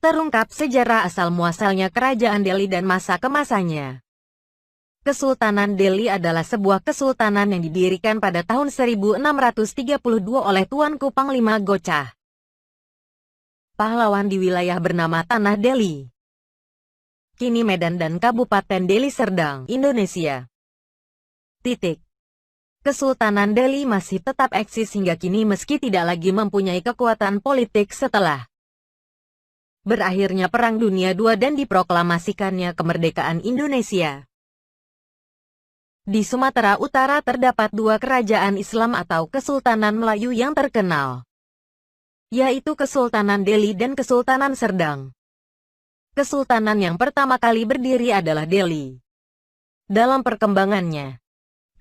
Terungkap sejarah asal-muasalnya Kerajaan Delhi dan masa kemasannya. Kesultanan Delhi adalah sebuah kesultanan yang didirikan pada tahun 1632 oleh Tuanku Panglima Gocah Pahlawan di wilayah bernama Tanah Delhi, kini Medan dan Kabupaten Deli Serdang, Indonesia. Kesultanan Delhi masih tetap eksis hingga kini meski tidak lagi mempunyai kekuatan politik setelah berakhirnya Perang Dunia II dan diproklamasikannya kemerdekaan Indonesia. Di Sumatera Utara terdapat dua kerajaan Islam atau Kesultanan Melayu yang terkenal, yaitu Kesultanan Delhi dan Kesultanan Serdang. Kesultanan yang pertama kali berdiri adalah Delhi. Dalam perkembangannya,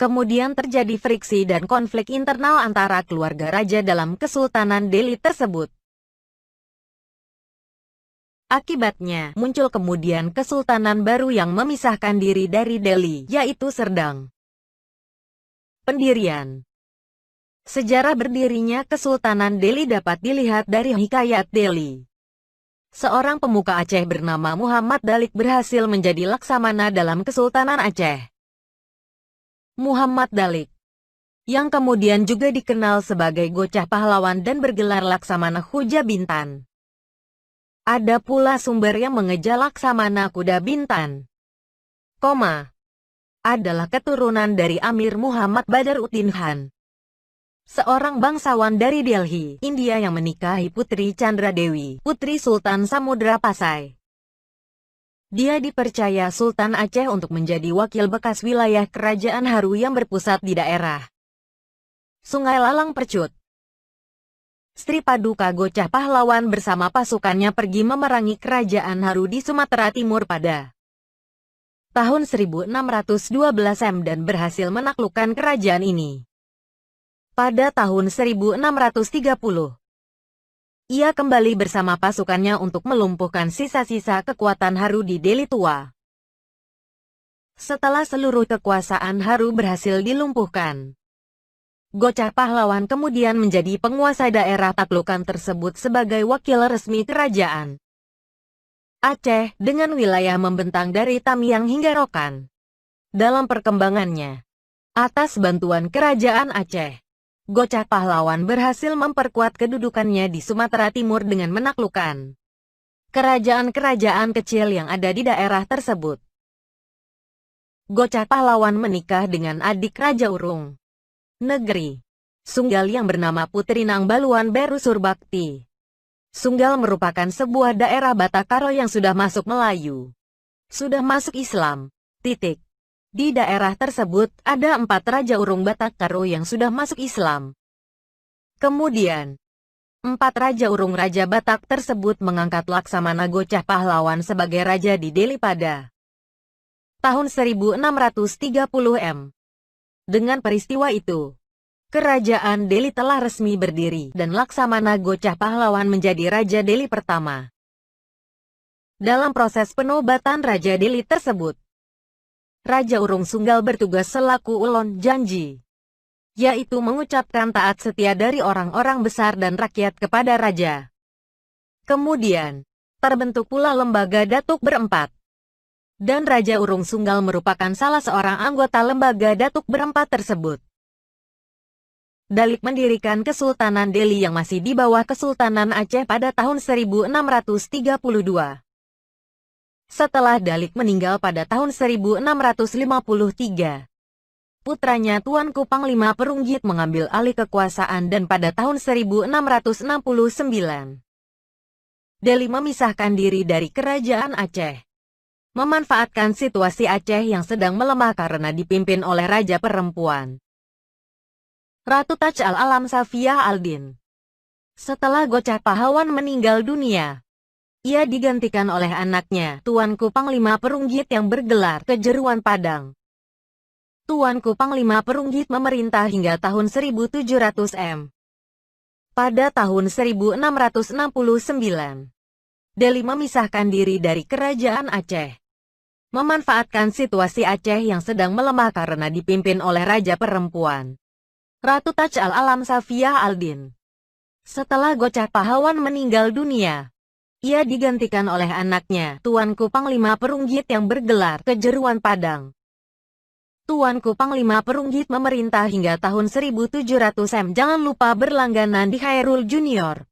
kemudian terjadi friksi dan konflik internal antara keluarga raja dalam Kesultanan Delhi tersebut. Akibatnya, muncul kemudian kesultanan baru yang memisahkan diri dari Delhi, yaitu Serdang. Pendirian. Sejarah berdirinya Kesultanan Delhi dapat dilihat dari Hikayat Delhi. Seorang pemuka Aceh bernama Muhammad Dalik berhasil menjadi laksamana dalam Kesultanan Aceh. Muhammad Dalik, yang kemudian juga dikenal sebagai Gocah Pahlawan dan bergelar Laksamana Huja Bintan. Ada pula sumber yang mengeja Laksamana Kuda Bintan, adalah keturunan dari Amir Muhammad Badaruddin Khan, seorang bangsawan dari Delhi, India yang menikahi Putri Chandra Dewi, Putri Sultan Samudra Pasai. Dia dipercaya Sultan Aceh untuk menjadi wakil bekas wilayah kerajaan Haru yang berpusat di daerah Sungai Lalang Percut. Sri Paduka Gocah Pahlawan bersama pasukannya pergi memerangi kerajaan Haru di Sumatera Timur pada tahun 1612 dan berhasil menaklukkan kerajaan ini. Pada tahun 1630, ia kembali bersama pasukannya untuk melumpuhkan sisa-sisa kekuatan Haru di Delhi Tua. Setelah seluruh kekuasaan Haru berhasil dilumpuhkan, Gocah Pahlawan kemudian menjadi penguasa daerah taklukan tersebut sebagai wakil resmi kerajaan Aceh dengan wilayah membentang dari Tamiang hingga Rokan. Dalam perkembangannya, atas bantuan kerajaan Aceh, Gocah Pahlawan berhasil memperkuat kedudukannya di Sumatera Timur dengan menaklukkan kerajaan-kerajaan kecil yang ada di daerah tersebut. Gocah Pahlawan menikah dengan adik Raja Urung Negeri Sunggal yang bernama Putri Nang Baluan Beru Surbakti. Sunggal merupakan sebuah daerah Batak Karo yang sudah masuk Melayu, sudah masuk Islam. Di daerah tersebut ada 4 Raja Urung Batak Karo yang sudah masuk Islam. Kemudian, 4 Raja Urung Raja Batak tersebut mengangkat Laksamana Gocah Pahlawan sebagai raja di Delhi pada tahun 1630 m. Dengan peristiwa itu, kerajaan Delhi telah resmi berdiri dan Laksamana Gocah Pahlawan menjadi Raja Delhi pertama. Dalam proses penobatan Raja Delhi tersebut, Raja Urung Sunggal bertugas selaku ulon janji, yaitu mengucapkan taat setia dari orang-orang besar dan rakyat kepada Raja. Kemudian, terbentuk pula lembaga Datuk Berempat. Dan Raja Urung Sunggal merupakan salah seorang anggota lembaga Datuk Berempat tersebut. Dalik mendirikan Kesultanan Delhi yang masih di bawah Kesultanan Aceh pada tahun 1632. Setelah Dalik meninggal pada tahun 1653, putranya Tuanku Panglima Perunggit mengambil alih kekuasaan dan pada tahun 1669, Delhi memisahkan diri dari Kerajaan Aceh. Memanfaatkan situasi Aceh yang sedang melemah karena dipimpin oleh Raja Perempuan, Ratu Taj al-Alam Safiyah al-Din. Setelah Gocah Pahlawan meninggal dunia, ia digantikan oleh anaknya, Tuanku Panglima Perunggit yang bergelar Kejeruan Padang. Tuanku Panglima Perunggit memerintah hingga tahun 1700 m. Pada tahun 1669, Delhi memisahkan diri dari Kerajaan Aceh. Memanfaatkan situasi Aceh yang sedang melemah karena dipimpin oleh Raja Perempuan, Ratu Taj al-Alam Safiyah al-Din. Setelah Gocah Pahlawan meninggal dunia, Ia digantikan oleh anaknya, Tuanku Panglima Perunggit yang bergelar Kejeruan Padang. Tuanku Panglima Perunggit memerintah hingga tahun 1700 Jangan lupa berlangganan di Hairul Junior.